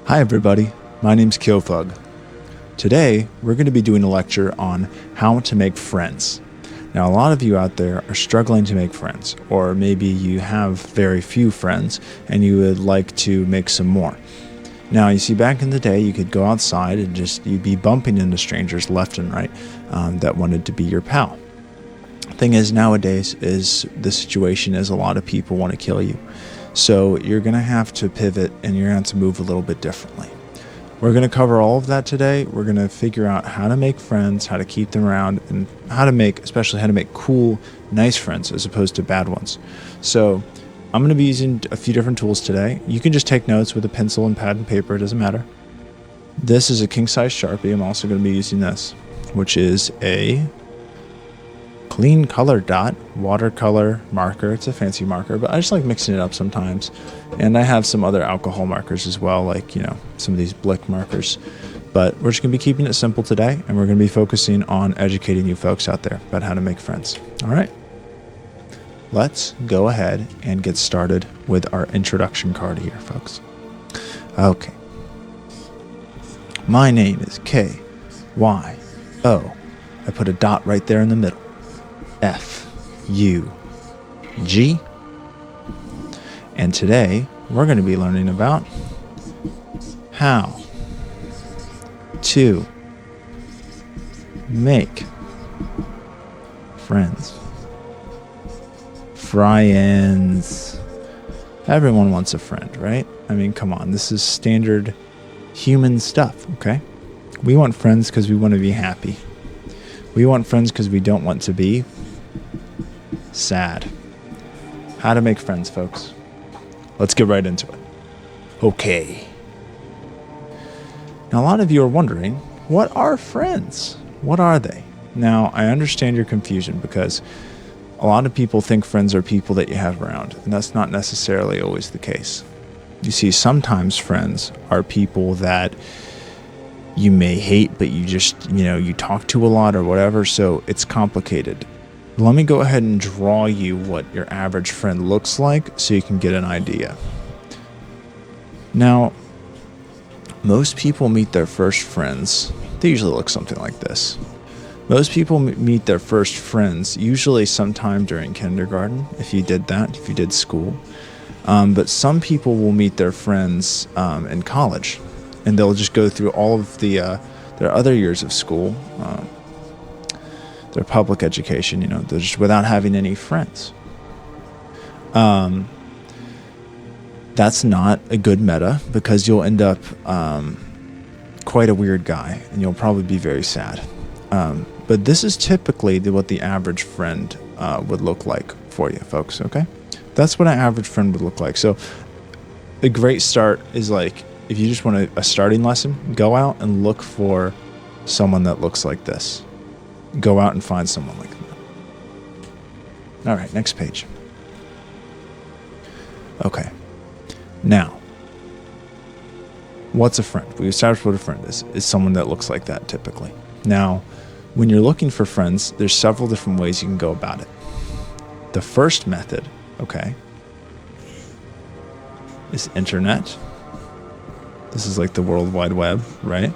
Hi everybody, my name's Kyothug. Today, we're going to be doing a lecture on how to make friends. Now, a lot of you out there are struggling to make friends, or maybe you have very few friends and you would like to make some more. Now, you see, back in the day, you could go outside and you'd be bumping into strangers left and right that wanted to be your pal. Thing is, nowadays, the situation is a lot of people want to kill you. So you're going to have to pivot and you're going to have to move a little bit differently. We're going to cover all of that today. We're going to figure out how to make friends, how to keep them around, and especially how to make cool, nice friends as opposed to bad ones. So I'm going to be using a few different tools today. You can just take notes with a pencil and pad and paper. It doesn't matter. This is a king-size Sharpie. I'm also going to be using this, which is a clean color dot watercolor marker. It's a fancy marker, but I just like mixing it up sometimes. And I have some other alcohol markers as well, like, some of these Blick markers. But we're just going to be keeping it simple today, and we're going to be focusing on educating you folks out there about how to make friends. All right. Let's go ahead and get started with our introduction card here, folks. Okay. My name is K-Y-O. I put a dot right there in the middle. F-U-G. And today, we're going to be learning about how to make friends. Friends. Everyone wants a friend, right? I mean, come on. This is standard human stuff, okay? We want friends because we want to be happy. We want friends because we don't want to be sad. How to make friends, folks. Let's get right into it. Okay. Now, a lot of you are wondering, what are friends? What are they? Now, I understand your confusion because a lot of people think friends are people that you have around, and that's not necessarily always the case. You see, sometimes friends are people that you may hate, but you just, you talk to a lot or whatever, so it's complicated. Let me go ahead and draw you what your average friend looks like so you can get an idea. Now, most people meet their first friends. They usually look something like this. Most people meet their first friends usually sometime during kindergarten, if you did school. But some people will meet their friends in college, and they'll just go through all of their other years of school, their public education, they're just without having any friends. That's not a good meta because you'll end up quite a weird guy, and you'll probably be very sad. But this is typically what the average friend would look like for you, folks, okay? That's what an average friend would look like. So a great start is like, if you just want a starting lesson, go out and look for someone that looks like this. Go out and find someone like that. All right, next page. Okay. Now, what's a friend? We established what a friend is. It's someone that looks like that typically. Now, when you're looking for friends, there's several different ways you can go about it. The first method, okay, is internet. This is like the World Wide Web, right?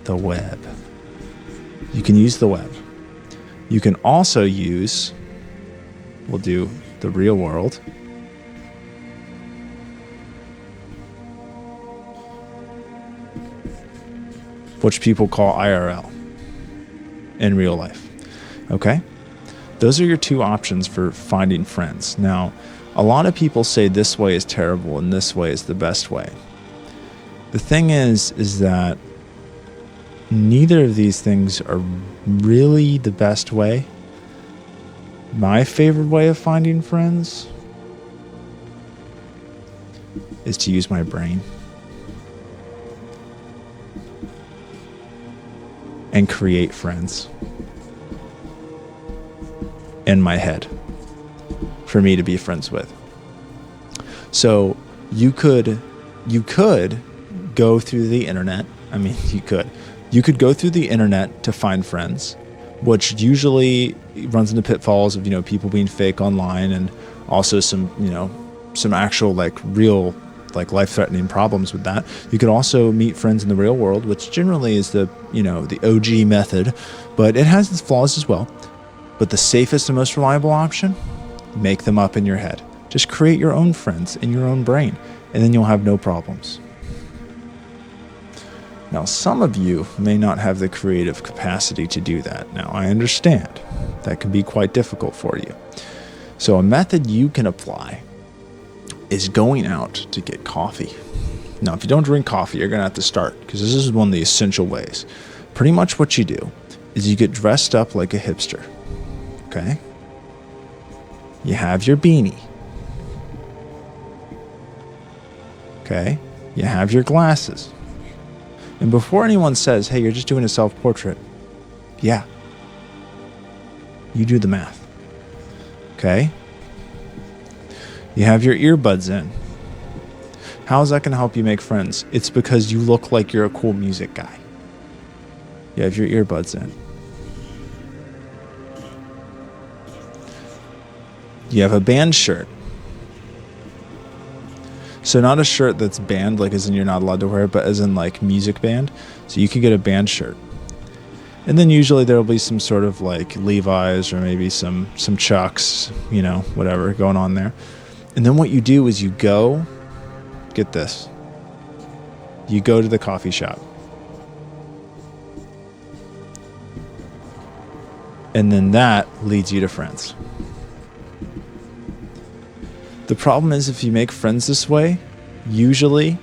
The web. You can use the web. You can also use, we'll do the real world. Which people call IRL in real life. Okay? Those are your two options for finding friends. Now, a lot of people say this way is terrible and this way is the best way. The thing is that neither of these things are really the best way. My favorite way of finding friends is to use my brain and create friends in my head for me to be friends with. So you could go through the internet. You could go through the internet to find friends, which usually runs into pitfalls of, people being fake online, and also some actual like real like life-threatening problems with that. You could also meet friends in the real world, which generally is the OG method, but it has its flaws as well. But the safest and most reliable option, make them up in your head. Just create your own friends in your own brain, and then you'll have no problems. Now, some of you may not have the creative capacity to do that. Now, I understand that can be quite difficult for you. So a method you can apply is going out to get coffee. Now, if you don't drink coffee, you're going to have to start, because this is one of the essential ways. Pretty much what you do is you get dressed up like a hipster. Okay? You have your beanie. Okay? You have your glasses. And before anyone says, hey, you're just doing a self-portrait, yeah, you do the math. Okay? You have your earbuds in. How is that going to help you make friends? It's because you look like you're a cool music guy. You have your earbuds in. You have a band shirt. So not a shirt that's banned, like as in you're not allowed to wear it, but as in like music band. So you could get a band shirt. And then usually there'll be some sort of like Levi's or maybe some Chucks, whatever going on there. And then what you do is you go, get this, you go to the coffee shop. And then that leads you to friends. The problem is, if you make friends this way, usually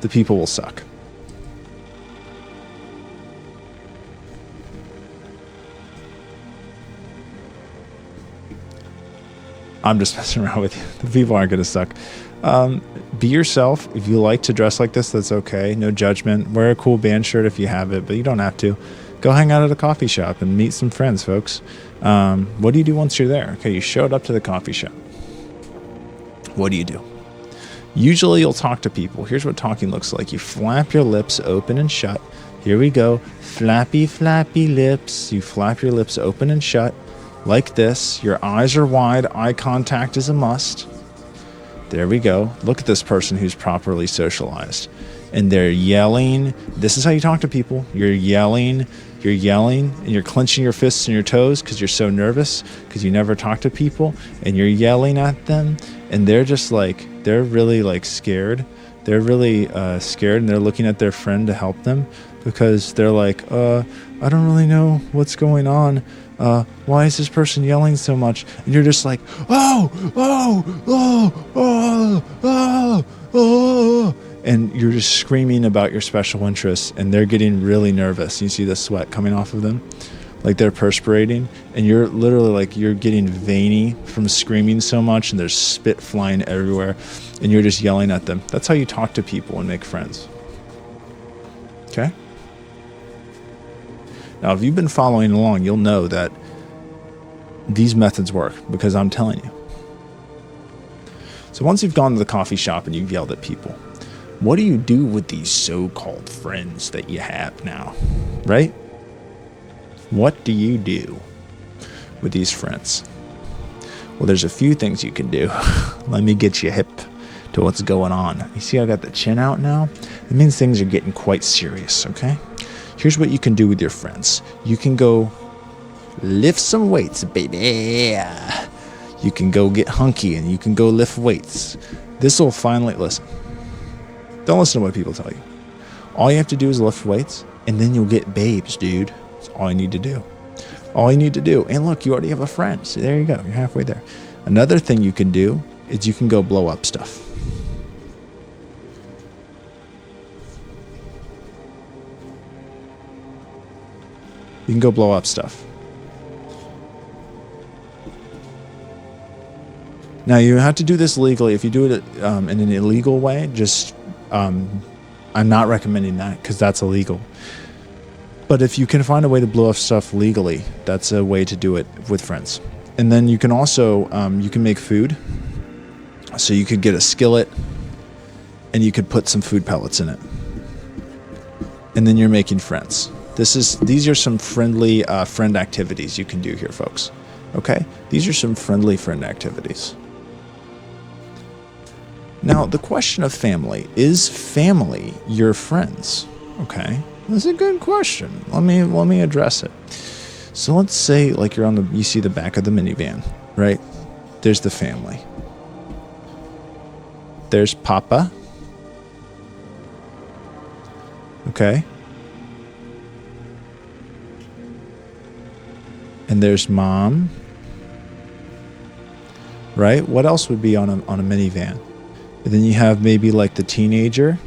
the people will suck. I'm just messing around with you. The people aren't going to suck. Be yourself. If you like to dress like this, that's okay. No judgment. Wear a cool band shirt if you have it, but you don't have to. Go hang out at a coffee shop and meet some friends, folks. What do you do once you're there? Okay, you showed up to the coffee shop. What do you do? Usually you'll talk to people. Here's what talking looks like. You flap your lips open and shut. Here we go. Flappy, flappy lips. You flap your lips open and shut like this. Your eyes are wide. Eye contact is a must. There we go. Look at this person who's properly socialized. And they're yelling. This is how you talk to people. You're yelling, and you're clenching your fists and your toes because you're so nervous because you never talk to people, and you're yelling at them, and they're just like, they're really like scared. They're really scared, and they're looking at their friend to help them because they're like, I don't really know what's going on. Why is this person yelling so much? And you're just like, and you're just screaming about your special interests, and they're getting really nervous. You see the sweat coming off of them, like they're perspirating, and you're literally like, you're getting veiny from screaming so much, and there's spit flying everywhere, and you're just yelling at them. That's how you talk to people and make friends. Okay? Now, if you've been following along, you'll know that these methods work because I'm telling you. So once you've gone to the coffee shop and you've yelled at people, what do you do with these so-called friends that you have now, right? What do you do with these friends? Well, there's a few things you can do. Let me get you hip to what's going on. You see I got the chin out now? It means things are getting quite serious, okay? Here's what you can do with your friends. You can go lift some weights, baby. You can go get hunky and you can go lift weights. This will finally, listen. Don't listen to what people tell you. All you have to do is lift weights, and then you'll get babes, dude. That's all you need to do. All you need to do. And look, you already have a friend. So there you go. You're halfway there. Another thing you can do is you can go blow up stuff. You can go blow up stuff. Now, you have to do this legally. If you do it in an illegal way, just I'm not recommending that because that's illegal. But if you can find a way to blow up stuff legally, that's a way to do it with friends. And then you can also you can make food. So you could get a skillet and you could put some food pellets in it. And then you're making friends. These are some friendly friend activities you can do here, folks. Okay? These are some friendly friend activities. Now, the question of family. Is family your friends? Okay? That's a good question. Let me address it. So let's say like you see the back of the minivan, right? There's the family. There's Papa. Okay? And there's Mom. Right? What else would be on a minivan? And then you have maybe like the teenager.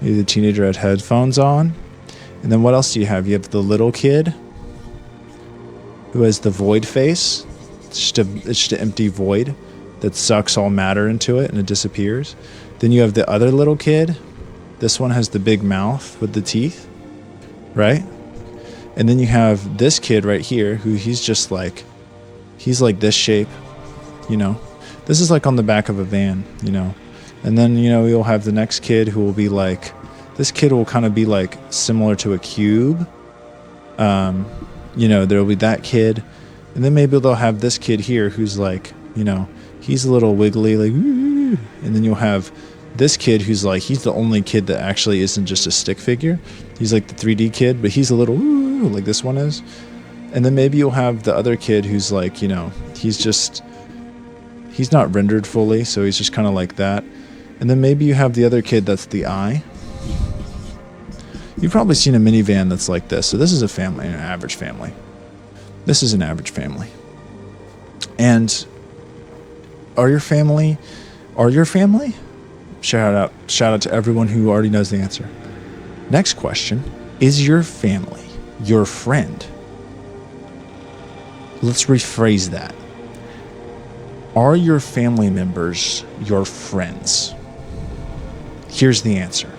Maybe the teenager had headphones on. And then what else do you have? You have the little kid who has the void face. It's just an empty void that sucks all matter into it and it disappears. Then you have the other little kid. This one has the big mouth with the teeth, right? And then you have this kid right here who he's like this shape, you know. This is like on the back of a van, you know. And then, you know, you'll have the next kid who will be like, this kid will kind of be like similar to a cube. You know, there'll be that kid. And then maybe they'll have this kid here who's like, you know, he's a little wiggly, like, ooh. And then you'll have this kid who's like, he's the only kid that actually isn't just a stick figure. He's like the 3D kid, but he's a little, ooh, like this one is. And then maybe you'll have the other kid who's like, you know, he's not rendered fully, so he's just kind of like that. And then maybe you have the other kid that's the eye. You've probably seen a minivan that's like this. So this is a family, an average family. This is an average family. And are your family? Shout out to everyone who already knows the answer. Next question, is your family your friend? Let's rephrase that. Are your family members your friends? Here's the answer.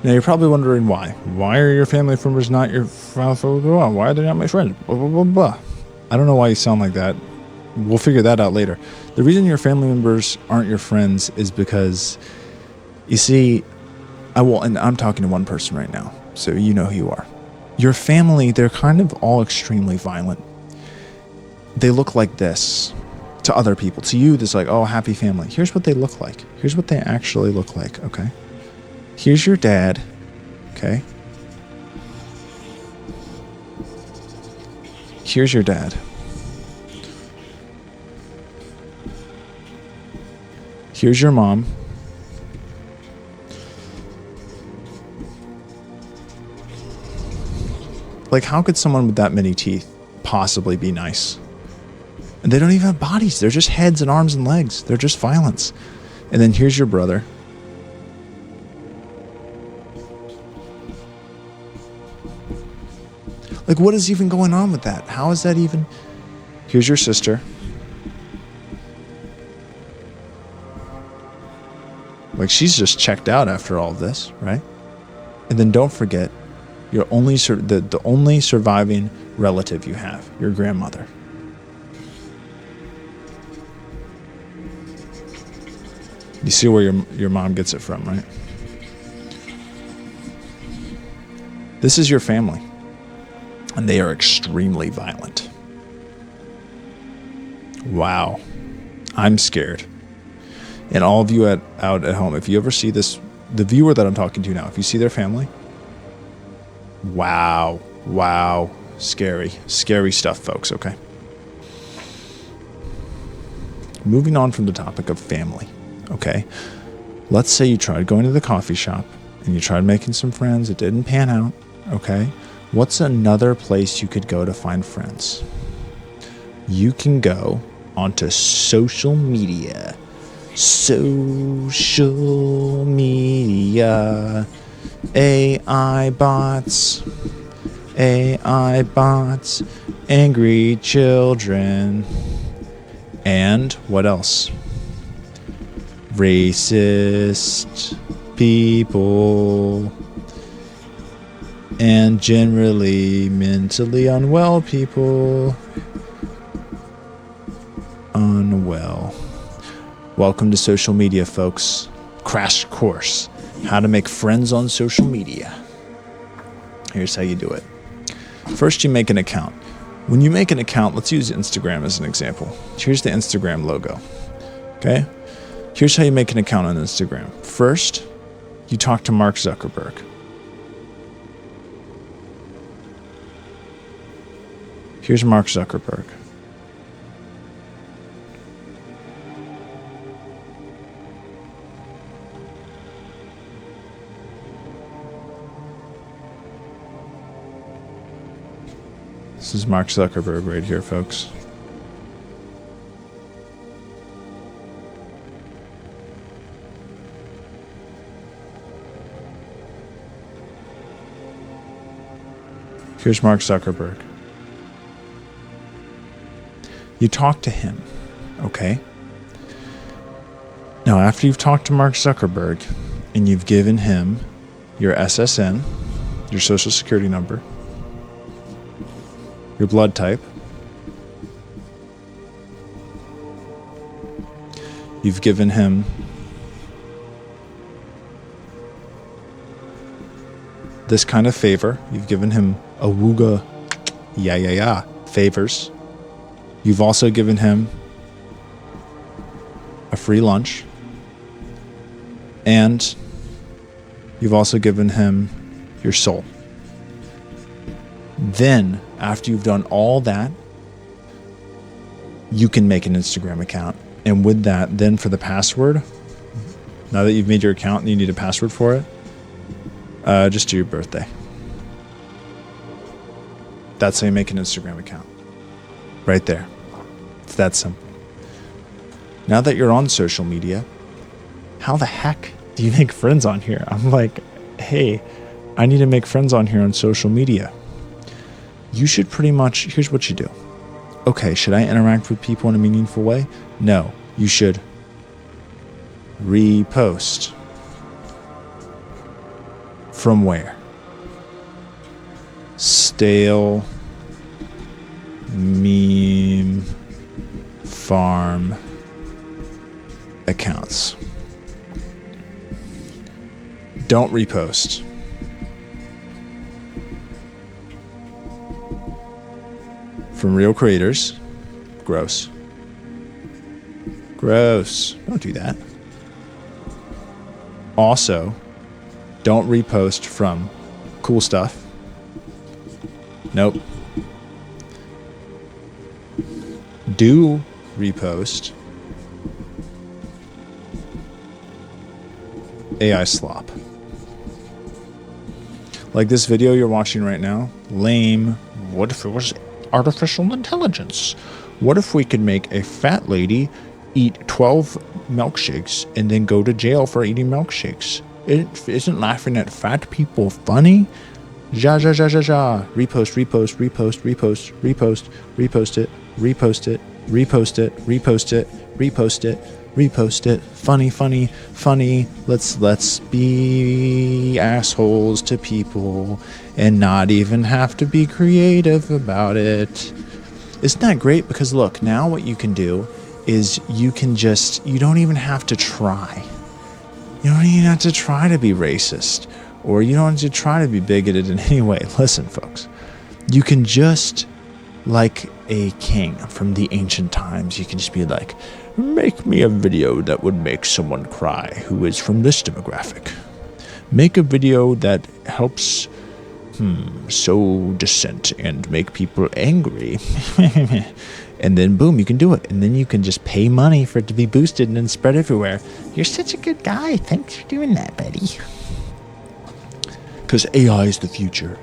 Now you're probably wondering why. Why are your family members not your friends? Why are they not my friends? Blah, blah, blah, blah. I don't know why you sound like that. We'll figure that out later. The reason your family members aren't your friends is because, you see, and I'm talking to one person right now, so you know who you are. Your family, they're kind of all extremely violent. They look like this to other people. To you, there's like, oh, happy family. Here's what they look like. Here's what they actually look like, okay? Here's your dad, okay? Here's your dad. Here's your mom. Like, how could someone with that many teeth possibly be nice? And they don't even have bodies. They're just heads and arms and legs. They're just violence. And then here's your brother. Like, what is even going on with that? How is that even? Here's your sister. Like, she's just checked out after all of this, right? And then don't forget, the only surviving relative you have, your grandmother. You see where your mom gets it from, right? This is your family. And they are extremely violent. Wow. I'm scared. And all of you out at home, if you ever see this, the viewer that I'm talking to now, if you see their family, wow. Scary stuff, folks, okay? Moving on from the topic of family, okay? Let's say you tried going to the coffee shop and you tried making some friends. It didn't pan out, okay? What's another place you could go to find friends? You can go onto social media. AI bots. AI bots, angry children, and what else? Racist people, and generally mentally unwell people. Unwell. Welcome to social media, folks. Crash course. How to make friends on social media. Here's how you do it. First, you make an account. When you make an account, let's use Instagram as an example. Here's the Instagram logo. Okay? Here's how you make an account on Instagram. First, you talk to Mark Zuckerberg. Here's Mark Zuckerberg. This is Mark Zuckerberg right here, folks. Here's Mark Zuckerberg. You talk to him, okay? Now, after you've talked to Mark Zuckerberg and you've given him your SSN, your social security number, your blood type, you've given him this kind of favor, you've given him a wooga favors, you've also given him a free lunch, and you've also given him your soul. Then, after you've done all that, you can make an Instagram account. And with that, then for the password, now that you've made your account and you need a password for it, just do your birthday. That's how you make an Instagram account. Right there. It's that simple. Now that you're on social media, how the heck do you make friends on here? I'm like, hey, I need to make friends on here on social media. You should pretty much, here's what you do. Okay, should I interact with people in a meaningful way? No, you should repost. From where? Stale meme farm accounts. Don't repost. From real creators. Gross. Gross. Don't do that. Also, don't repost from cool stuff. Nope. Do repost AI slop. Like this video you're watching right now. Lame. What if it was artificial intelligence? What if we could make a fat lady eat 12 milkshakes and then go to jail for eating milkshakes? Isn't laughing at fat people funny? Ja. Repost, repost, repost, repost, repost, repost it, repost it, repost it, repost it, repost it, repost it. Funny, funny, funny. Let's be assholes to people and not even have to be creative about it. Isn't that great? Because look, now what you can do is you don't even have to try. You don't even have to try to be racist, or you don't have to try to be bigoted in any way. Listen, folks, you can just, like a king from the ancient times, you can just be like, make me a video that would make someone cry who is from this demographic. Make a video that helps sow dissent and make people angry. And then boom, you can do it. And then you can just pay money for it to be boosted and then spread everywhere. You're such a good guy. Thanks for doing that, buddy. Because AI is the future.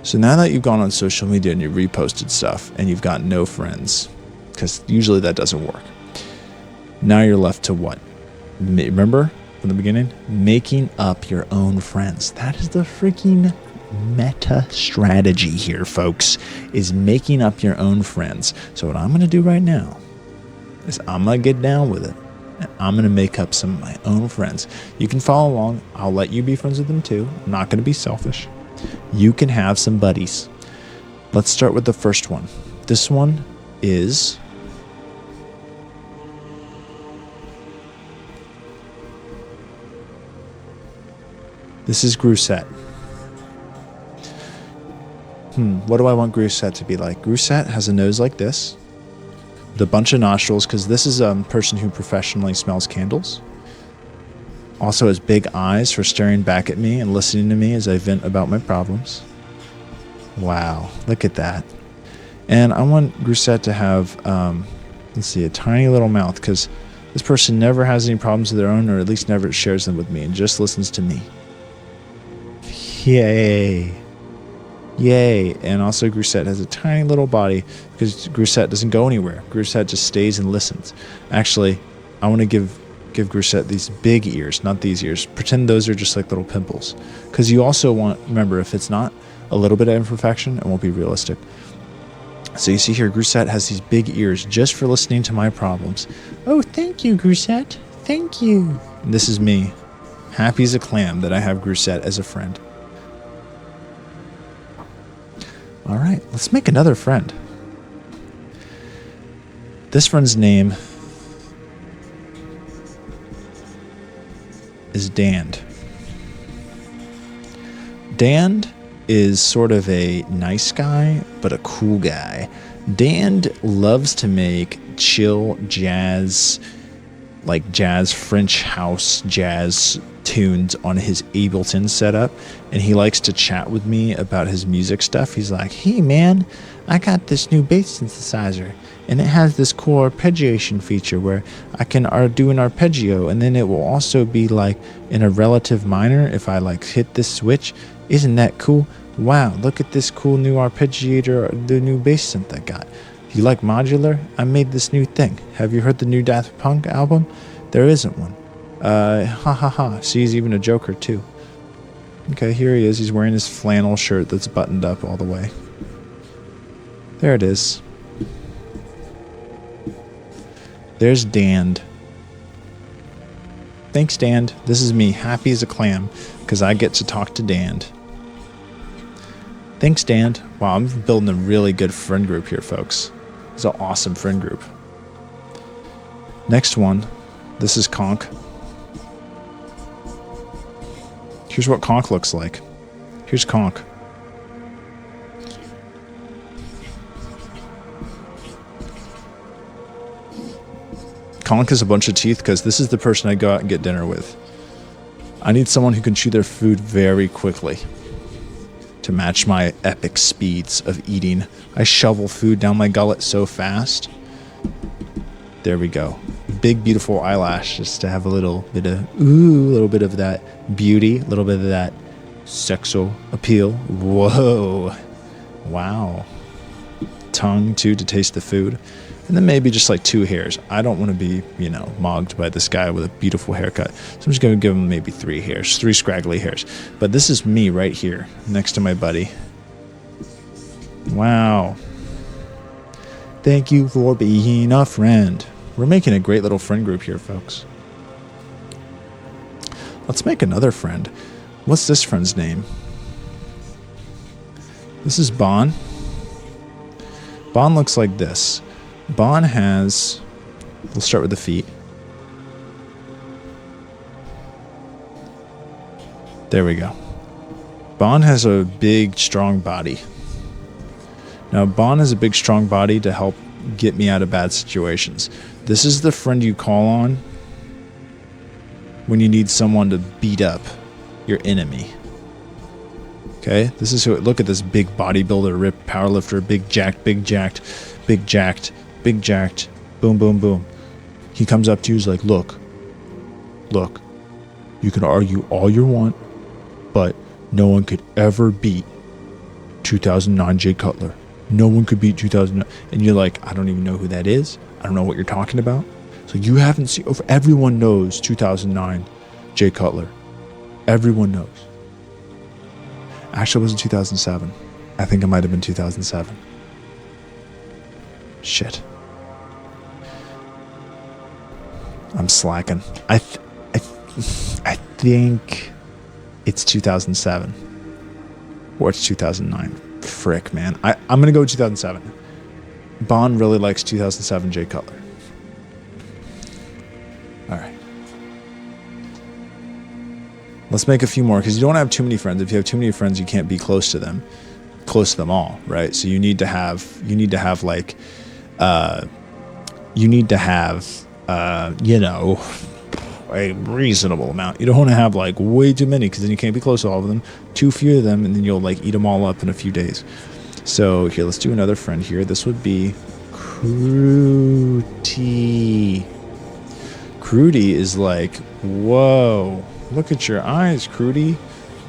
So now that you've gone on social media and you've reposted stuff and you've got no friends, because usually that doesn't work. Now you're left to what? Remember from the beginning? Making up your own friends. That is the freaking meta strategy here, folks, is making up your own friends. So what I'm going to do right now is I'm going to get down with it. And I'm going to make up some of my own friends. You can follow along. I'll let you be friends with them too. I'm not going to be selfish. You can have some buddies. Let's start with the first one. This one is... This is Grusette. What do I want Grusette to be like? Grusette has a nose like this, with a bunch of nostrils, because this is a person who professionally smells candles. Also has big eyes for staring back at me and listening to me as I vent about my problems. Wow, look at that. And I want Grusette to have, let's see, a tiny little mouth, because this person never has any problems of their own, or at least never shares them with me, and just listens to me. Yay. Yay. And also Grusette has a tiny little body, because Grusette doesn't go anywhere. Grusette just stays and listens. Actually, I want to give Grusette these big ears, not these ears. Pretend those are just like little pimples. Because you also want, remember, if it's not a little bit of imperfection, it won't be realistic. So you see here, Grusette has these big ears just for listening to my problems. Oh, thank you, Grusette. Thank you. And this is me, happy as a clam that I have Grusette as a friend. All right, let's make another friend. This friend's name is Dand. Dand is sort of a nice guy, but a cool guy. Dand loves to make chill jazz, like jazz, French house jazz tunes on his Ableton setup, and he likes to chat with me about his music stuff. He's like, hey man, I got this new bass synthesizer, and it has this cool arpeggiation feature where I can do an arpeggio, and then it will also be like in a relative minor if I like hit this switch. Isn't that cool? Wow, look at this cool new arpeggiator, the new bass synth I got. You like modular? I made this new thing. Have you heard the new Daft Punk album? There isn't one. See, he's even a joker too. Okay, here he is. He's wearing his flannel shirt that's buttoned up all the way. There it is. There's Dand. Thanks, Dand. This is me, happy as a clam, because I get to talk to Dand. Thanks, Dand. Wow, I'm building a really good friend group here, folks. It's an awesome friend group. Next one. This is Conk. Here's what Conk looks like. Here's Conk. Conk has a bunch of teeth because this is the person I go out and get dinner with. I need someone who can chew their food very quickly to match my epic speeds of eating. I shovel food down my gullet so fast. There we go. Big, beautiful eyelashes to have a little bit of that beauty, a little bit of that sexual appeal. Whoa. Wow. Tongue, too, to taste the food. And then maybe just like 2 hairs. I don't want to be, mogged by this guy with a beautiful haircut. So I'm just going to give him maybe 3 hairs, 3 scraggly hairs. But this is me right here next to my buddy. Wow. Thank you for being a friend. We're making a great little friend group here, folks. Let's make another friend. What's this friend's name? This is Bon. Bon looks like this. Bon has... We'll start with the feet. There we go. Bon has a big, strong body. Now, Bon has a big, strong body to help get me out of bad situations. This is the friend you call on when you need someone to beat up your enemy. Okay? This is who... Look at this big bodybuilder, ripped powerlifter, big jacked, boom, boom, boom. He comes up to you, he's like, look, you can argue all you want, but no one could ever beat 2009 Jay Cutler. No one could beat 2009. And you're like, I don't even know who that is. I don't know what you're talking about. So you haven't seen... Everyone knows 2009 Jay Cutler. Everyone knows. Actually, it wasn't 2007. I think it might have been 2007. Shit. I'm slacking. I think it's 2007. Or it's 2009. Frick, man. I'm going to go with 2007. Bond really likes 2007 Jay Cutler. All right. Let's make a few more, because you don't have too many friends. If you have too many friends, you can't be close to them all, right? So you need to have like, a reasonable amount. You don't want to have like way too many, because then you can't be close to all of them. Too few of them, and then you'll like eat them all up in a few days. So here, let's do another friend here. This would be Crudy. Crudy is like, whoa, look at your eyes, Crudy.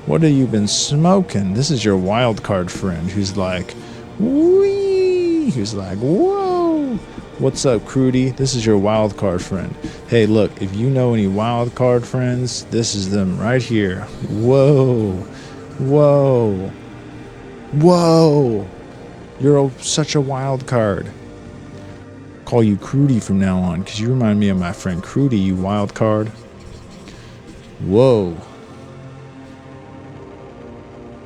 What have you been smoking? This is your wild card friend who's like, wee. Who's like, whoa. What's up, Crudy? This is your wild card friend. Hey, look, if you know any wild card friends, this is them right here. Whoa. Whoa. Whoa. You're such a wild card. Call you Crudy from now on, because you remind me of my friend Crudy, you wild card. Whoa.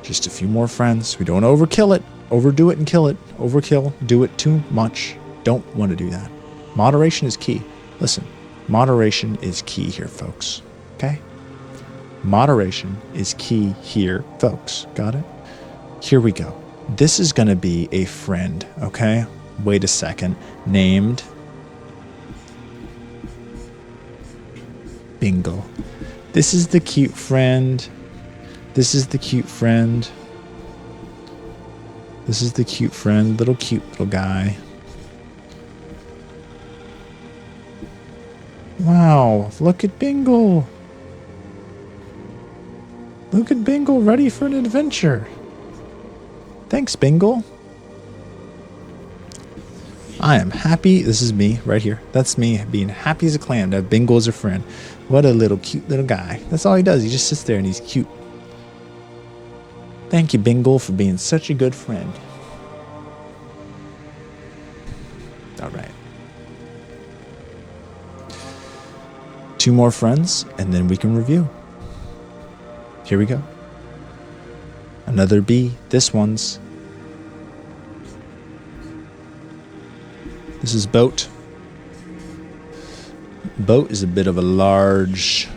Just a few more friends. We don't overkill it. Overdo it and kill it. Overkill. Do it too much. Don't want to do that. Moderation is key. Listen, moderation is key here, folks. Okay? Moderation is key here, folks. Got it? Here we go. This is going to be a friend, okay? Wait a second. Named Bingle. This is the cute friend. This is the cute friend. This is the cute friend. Cute little guy. Wow, look at Bingle. Look at Bingle, ready for an adventure. Thanks, Bingle. I am happy. This is me right here. That's me being happy as a clam to have Bingle as a friend. What a little cute little guy. That's all he does. He just sits there and he's cute. Thank you, Bingle, for being such a good friend. All right. 2 more friends, and then we can review. Here we go. Another B. This is Boat. Boat is a bit of a large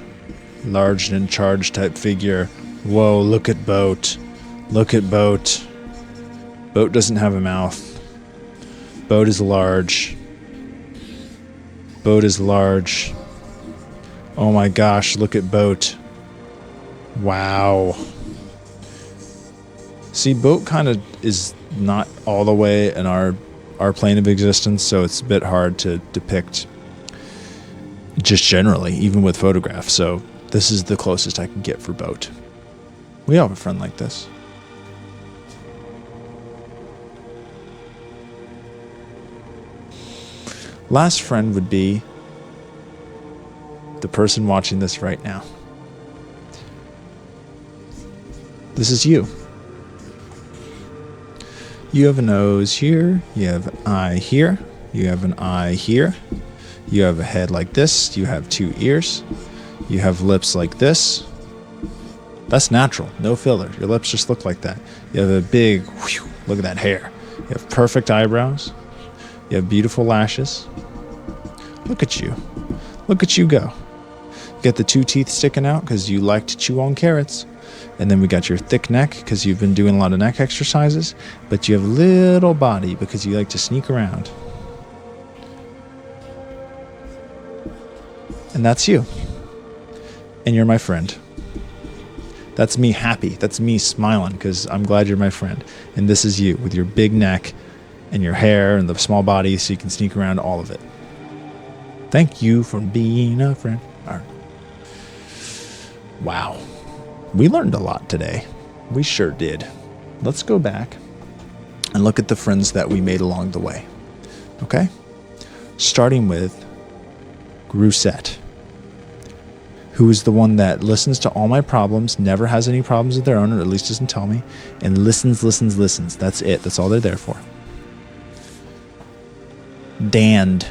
and in charge type figure. Whoa, look at Boat. Look at Boat. Boat doesn't have a mouth. Boat is large. Boat is large. Oh my gosh, look at Boat. Wow. See, Boat kind of is not all the way in our plane of existence, so it's a bit hard to depict just generally, even with photographs. So this is the closest I can get for Boat. We all have a friend like this. Last friend would be the person watching this right now. This is you. You have a nose here, you have an eye here, you have an eye here, you have a head like this, you have 2 ears, you have lips like this. That's natural, no filler. Your lips just look like that. You have a big, whew, look at that hair. You have perfect eyebrows. You have beautiful lashes. Look at you. Look at you go. You got the 2 teeth sticking out because you like to chew on carrots. And then we got your thick neck because you've been doing a lot of neck exercises. But you have little body because you like to sneak around. And that's you. And you're my friend. That's me happy. That's me smiling because I'm glad you're my friend. And this is you with your big neck and your hair and the small body so you can sneak around all of it. Thank you for being a friend. All right. Wow. We learned a lot today. We sure did. Let's go back and look at the friends that we made along the way. Okay? Starting with Grousette, who is the one that listens to all my problems, never has any problems of their own, or at least doesn't tell me, and listens. That's it. That's all they're there for. Dand.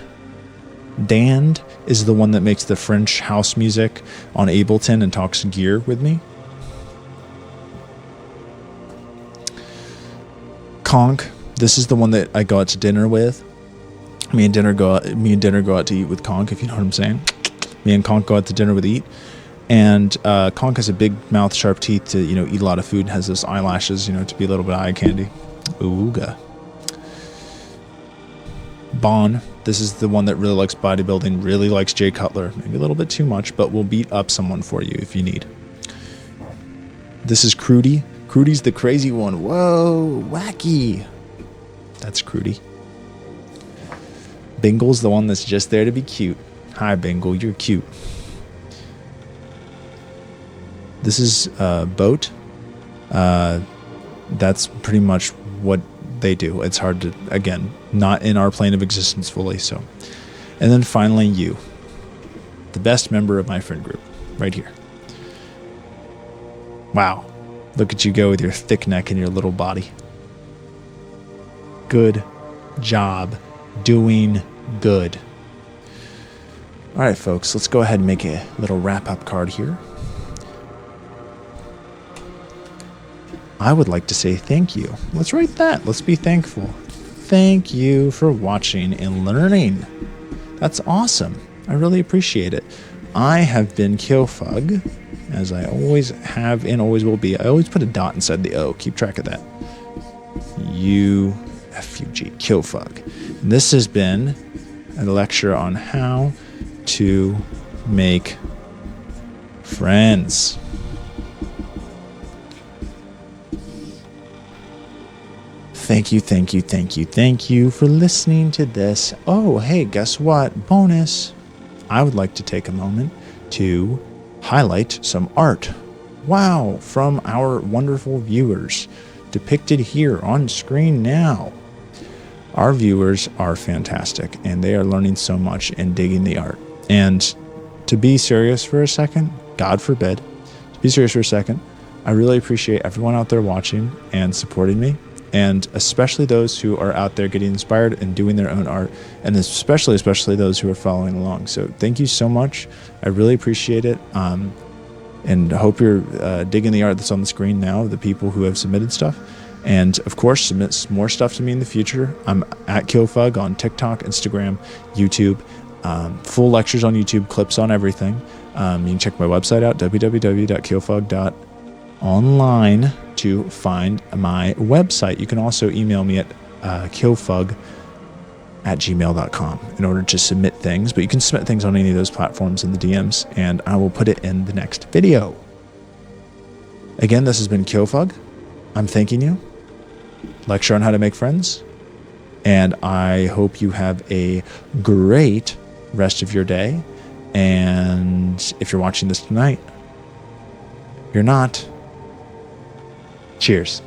Dand is the one that makes the French house music on Ableton and talks gear with me. Conk. This is the one that I go out to dinner with. Me and Dinner go out to eat with Conk, if you know what I'm saying. Me and Conk go out to dinner with Eat. And Conk has a big mouth, sharp teeth to, eat a lot of food, and has those eyelashes, to be a little bit of eye candy. Ooga. Bon. This is the one that really likes bodybuilding, really likes Jay Cutler. Maybe a little bit too much, but will beat up someone for you if you need. This is Crudy. Crudy's the crazy one. Whoa, wacky. That's Crudy. Bingle's the one that's just there to be cute. Hi, Bingle, you're cute. This is Boat. That's pretty much what they do. It's hard to, again, not in our plane of existence fully. So, and then finally, you, the best member of my friend group, right here. Wow, look at you go with your thick neck and your little body. Good job, doing good. All right, folks, let's go ahead and make a little wrap-up card here. I would like to say thank you. Let's write that. Let's be thankful. Thank you for watching and learning. That's awesome. I really appreciate it. I have been Killfug, as I always have and always will be. I always put a dot inside the O. Keep track of that. UFUG, Killfug. And this has been a lecture on how to make friends. Thank you for listening to this. Oh, hey, guess what? Bonus. I would like to take a moment to highlight some art. Wow, from our wonderful viewers, depicted here on screen now. Our viewers are fantastic, and they are learning so much and digging the art. And to be serious for a second, God forbid, to be serious for a second, I really appreciate everyone out there watching and supporting me. And especially those who are out there getting inspired and doing their own art, and especially those who are following along. So thank you so much. I really appreciate it. And I hope you're digging the art that's on the screen now, the people who have submitted stuff. And of course, submit more stuff to me in the future. I'm at Killfug on TikTok, Instagram, YouTube, full lectures on YouTube, clips on everything. You can check my website out, www.killfug.online, to find my website. You can also email me at killfug@gmail.com in order to submit things, but you can submit things on any of those platforms in the DMs, and I will put it in the next video. Again, this has been Killfug. I'm thanking you. Lecture on how to make friends, and I hope you have a great rest of your day. And if you're watching this tonight, you're not. Cheers.